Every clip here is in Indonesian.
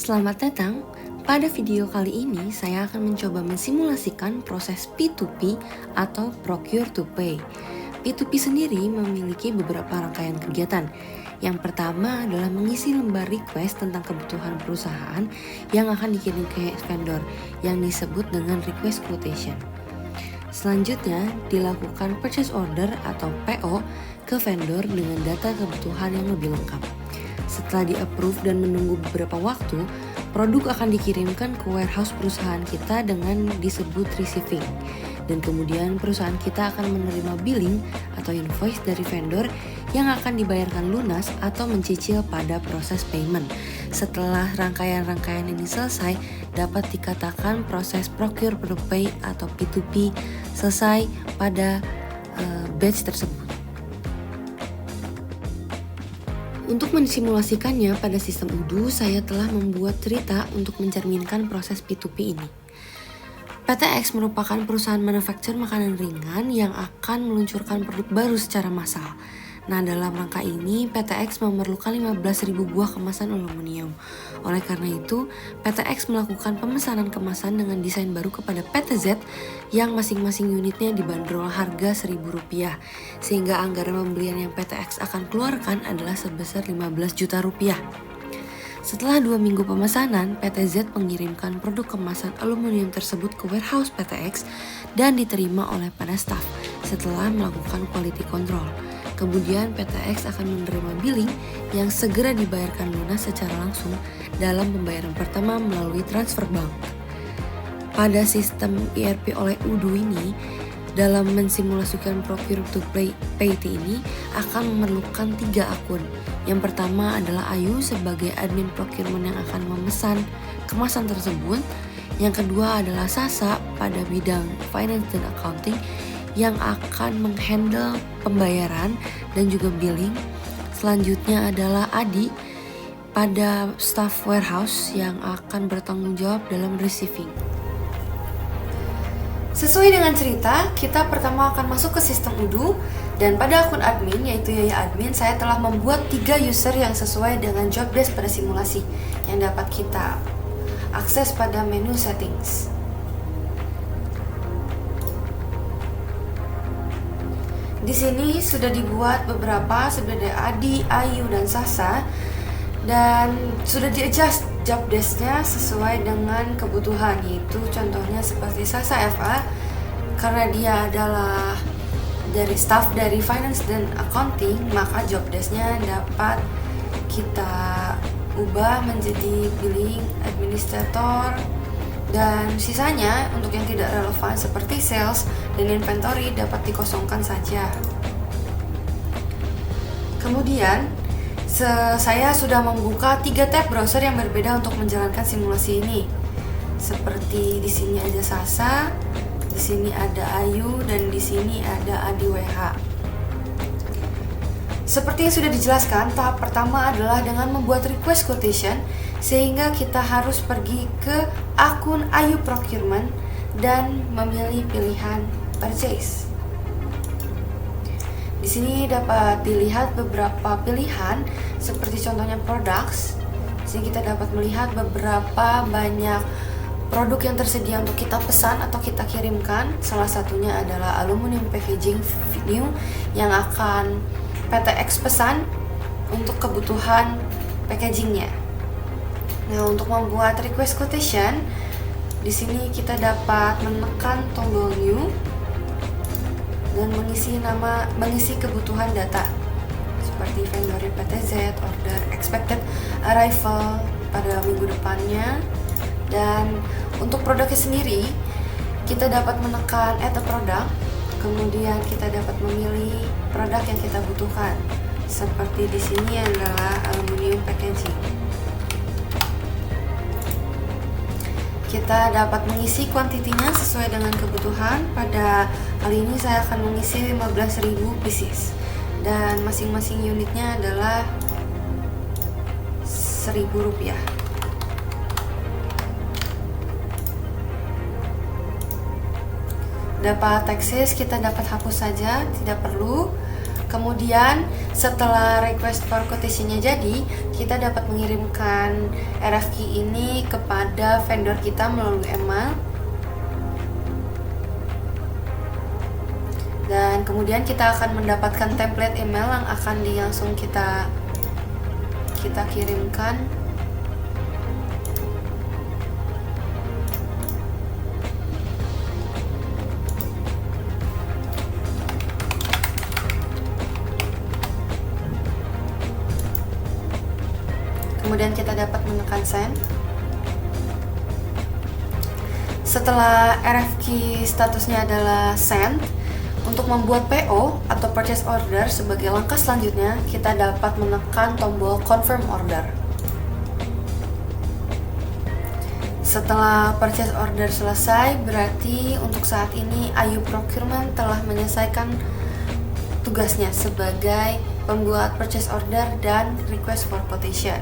Selamat datang. Pada video kali ini, saya akan mencoba mensimulasikan proses P2P atau Procure to Pay. P2P sendiri memiliki beberapa rangkaian kegiatan. Yang pertama adalah mengisi lembar request tentang kebutuhan perusahaan yang akan dikirim ke vendor, yang disebut dengan request quotation. Selanjutnya, dilakukan purchase order atau PO ke vendor dengan data kebutuhan yang lebih lengkap. Setelah di-approve dan menunggu beberapa waktu, produk akan dikirimkan ke warehouse perusahaan kita dengan disebut receiving. Dan kemudian perusahaan kita akan menerima billing atau invoice dari vendor yang akan dibayarkan lunas atau mencicil pada proses payment. Setelah rangkaian-rangkaian ini selesai, dapat dikatakan proses Procure to Pay atau P2P selesai pada batch tersebut. Untuk mensimulasikannya pada sistem Odoo, saya telah membuat cerita untuk mencerminkan proses P2P ini. PTX merupakan perusahaan manufaktur makanan ringan yang akan meluncurkan produk baru secara massal. Nah, dalam rangka ini, PTX memerlukan 15.000 buah kemasan aluminium. Oleh karena itu, PTX melakukan pemesanan kemasan dengan desain baru kepada PTZ yang masing-masing unitnya dibanderol harga Rp1.000, sehingga anggaran pembelian yang PTX akan keluarkan adalah sebesar Rp15 juta. Setelah 2 minggu pemesanan, PTZ mengirimkan produk kemasan aluminium tersebut ke warehouse PTX dan diterima oleh para staff setelah melakukan quality control. Kemudian PTX akan menerima billing yang segera dibayarkan lunas secara langsung dalam pembayaran pertama melalui transfer bank. Pada sistem ERP oleh Odoo ini, dalam mensimulasikan Procure to Pay ini akan memerlukan 3 akun. Yang pertama adalah Ayu sebagai admin procurement yang akan memesan kemasan tersebut. Yang kedua adalah Sasa pada bidang finance dan accounting yang akan menghandle pembayaran dan juga billing. Selanjutnya adalah Adi pada staff warehouse yang akan bertanggung jawab dalam receiving. Sesuai dengan cerita, kita pertama akan masuk ke sistem Odoo, dan pada akun admin, yaitu Yaya Admin, saya telah membuat 3 user yang sesuai dengan job desk pada simulasi yang dapat kita akses pada menu settings. Di sini sudah dibuat beberapa, seperti Adi, Ayu, dan Sasa, dan sudah di-adjust job desk-nya sesuai dengan kebutuhan, yaitu contohnya seperti Sasa FA, karena dia adalah dari staff dari finance dan accounting, maka job desk-nya dapat kita ubah menjadi billing administrator, dan sisanya untuk yang tidak relevan seperti sales dan inventory dapat dikosongkan saja. Kemudian saya sudah membuka 3 tab browser yang berbeda untuk menjalankan simulasi ini. Seperti di sini ada Sasa, di sini ada Ayu, dan di sini ada Adi WH. Seperti yang sudah dijelaskan, tahap pertama adalah dengan membuat request quotation, sehingga kita harus pergi ke akun Ayu Procurement dan memilih pilihan purchase. Di sini dapat dilihat beberapa pilihan seperti contohnya products. Di sini kita dapat melihat beberapa banyak produk yang tersedia untuk kita pesan atau kita kirimkan. Salah satunya adalah aluminium packaging new yang akan PTX pesan untuk kebutuhan packagingnya. Nah, untuk membuat request quotation, di sini kita dapat menekan tombol new dan mengisi kebutuhan data seperti vendor PTZ, order expected arrival pada minggu depannya. Dan untuk produknya sendiri, kita dapat menekan add a product, kemudian kita dapat memilih produk yang kita butuhkan. Seperti di sini adalah aluminium packaging. Kita dapat mengisi kuantitinya sesuai dengan kebutuhan. Pada kali ini saya akan mengisi 15.000 pieces, dan masing-masing unitnya adalah Rp1.000. Dapat text kita dapat hapus saja, tidak perlu. Kemudian setelah request for quotation-nya jadi, kita dapat mengirimkan RFQ ini kepada vendor kita melalui email. Dan kemudian kita akan mendapatkan template email yang akan langsung kita kirimkan. Kemudian kita dapat menekan send. Setelah RFQ statusnya adalah send, untuk membuat PO atau purchase order sebagai langkah selanjutnya, kita dapat menekan tombol confirm order. Setelah purchase order selesai, berarti untuk saat ini Ayu Procurement telah menyelesaikan tugasnya sebagai pembuat purchase order dan request for quotation.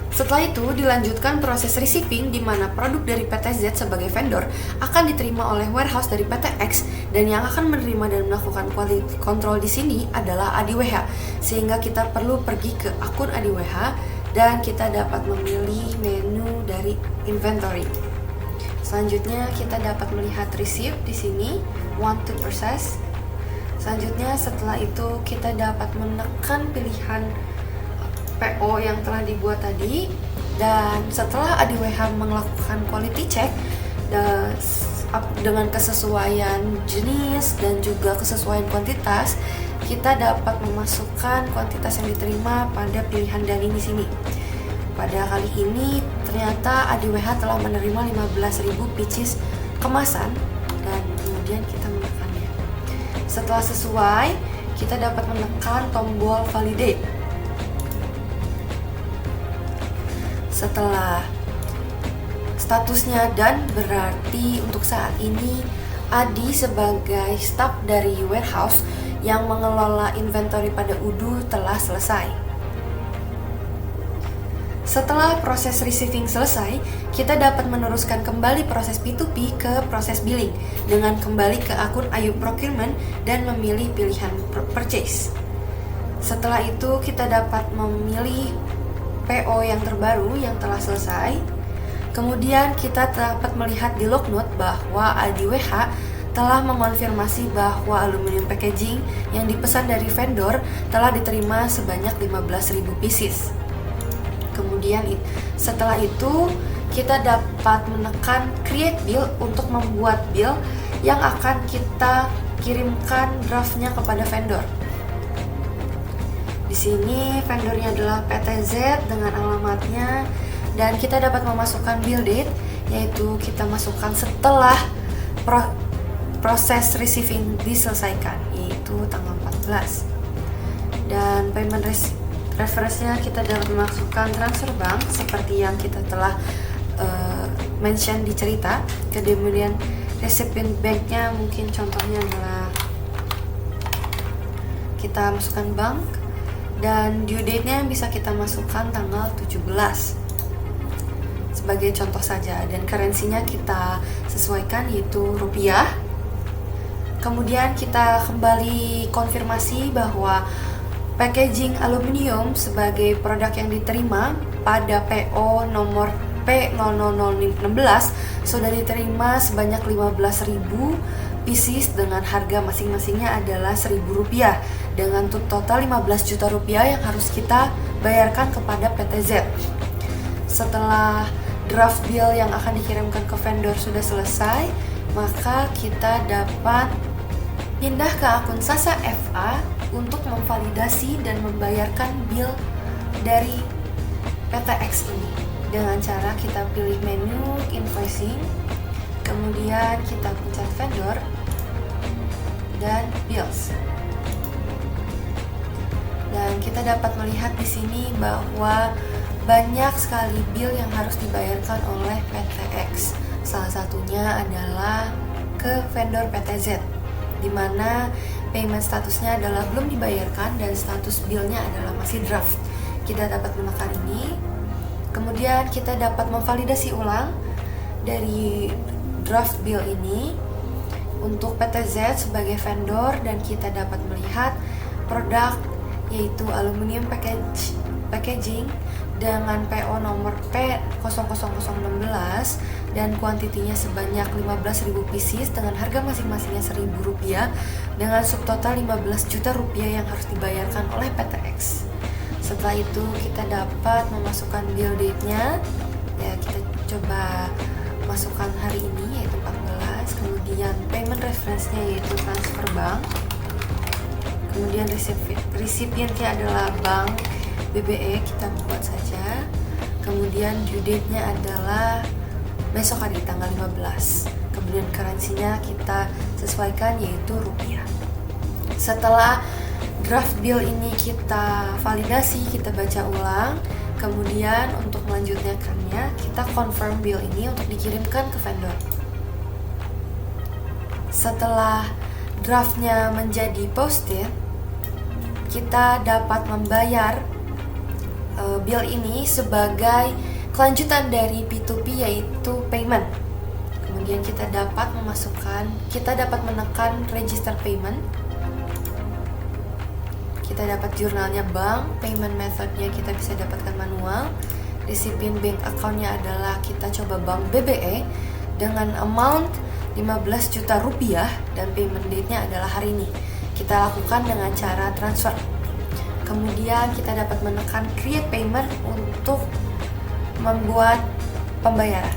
Setelah itu dilanjutkan proses receiving di mana produk dari PT Z sebagai vendor akan diterima oleh warehouse dari PT X, dan yang akan menerima dan melakukan quality control di sini adalah ADWH, sehingga kita perlu pergi ke akun ADWH dan kita dapat memilih menu dari inventory. Selanjutnya kita dapat melihat receipt di sini, want to process. Selanjutnya setelah itu kita dapat menekan pilihan PO yang telah dibuat tadi, dan setelah ADWH melakukan quality check dengan kesesuaian jenis dan juga kesesuaian kuantitas, kita dapat memasukkan kuantitas yang diterima pada pilihan Dani di sini. Pada kali ini ternyata ADWH telah menerima 15.000 pieces kemasan, dan kemudian kita menekannya. Setelah sesuai, kita dapat menekan tombol validate. Setelah statusnya dan berarti untuk saat ini Adi sebagai staf dari warehouse yang mengelola inventory pada Udu telah selesai. Setelah proses receiving selesai, kita dapat meneruskan kembali proses P2P ke proses billing dengan kembali ke akun Ayu Procurement dan memilih pilihan purchase. Setelah itu kita dapat memilih PO yang terbaru yang telah selesai. Kemudian kita dapat melihat di lognote bahwa ADWH telah mengonfirmasi bahwa aluminium packaging yang dipesan dari vendor telah diterima sebanyak 15.000 pieces. Kemudian setelah itu kita dapat menekan create bill untuk membuat bill yang akan kita kirimkan draftnya kepada vendor. Di sini vendornya adalah PT Z dengan alamatnya, dan kita dapat memasukkan bill date, yaitu kita masukkan setelah proses receiving diselesaikan, yaitu tanggal 14. Dan payment reference-nya kita dapat memasukkan transfer bank seperti yang kita telah mention di cerita. Kemudian recipient bank-nya mungkin contohnya adalah kita masukkan bank, dan due date-nya bisa kita masukkan tanggal 17 sebagai contoh saja, dan currency-nya kita sesuaikan yaitu rupiah. Kemudian kita kembali konfirmasi bahwa packaging aluminium sebagai produk yang diterima pada PO nomor P00016 sudah diterima sebanyak 15.000 pieces dengan harga masing-masingnya adalah Rp1.000, dengan total 15 juta rupiah yang harus kita bayarkan kepada PT Z. Setelah draft bill yang akan dikirimkan ke vendor sudah selesai, maka kita dapat pindah ke akun Sasa FA untuk memvalidasi dan membayarkan bill dari PT X ini dengan cara kita pilih menu invoicing, kemudian kita pencet vendor dan bills. Dan kita dapat melihat di sini bahwa banyak sekali bill yang harus dibayarkan oleh PT X. Salah satunya adalah ke vendor PT Z, di mana payment statusnya adalah belum dibayarkan dan status billnya adalah masih draft. Kita dapat menekan ini, kemudian kita dapat memvalidasi ulang dari draft bill ini, untuk PTZ sebagai vendor, dan kita dapat melihat produk yaitu aluminium packaging dengan PO nomor P00016 dan kuantitinya sebanyak 15.000 pieces dengan harga masing-masingnya Rp1.000 dengan subtotal Rp15 juta yang harus dibayarkan oleh PTX. Setelah itu kita dapat memasukkan bill date-nya. Ya, kita coba masukkan hari ini yaitu 14, kemudian payment reference-nya yaitu transfer bank. Kemudian recipientnya adalah bank BBE, kita buat saja. Kemudian due date-nya adalah besok hari tanggal 15. Kemudian currency-nya kita sesuaikan yaitu rupiah. Setelah draft bill ini kita validasi, kita baca ulang. Kemudian untuk melanjutkannya kita confirm bill ini untuk dikirimkan ke vendor. Setelah draftnya menjadi posted, kita dapat membayar bill ini sebagai kelanjutan dari P2P yaitu payment. Kemudian kita dapat menekan register payment. Kita dapat jurnalnya bank, payment methodnya kita bisa dapatkan manual. Recipient bank account-nya adalah kita coba bank BBE dengan amount Rp15 juta dan payment date-nya adalah hari ini. Kita lakukan dengan cara transfer. Kemudian kita dapat menekan create payment untuk membuat pembayaran.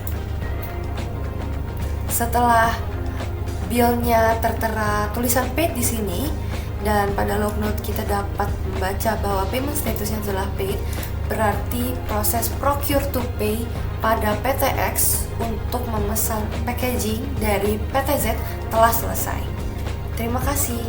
Setelah bill-nya tertera tulisan paid di sini dan pada log note kita dapat membaca bahwa payment statusnya adalah paid, berarti proses procure to pay pada PTX untuk memesan packaging dari PTZ telah selesai. Terima kasih.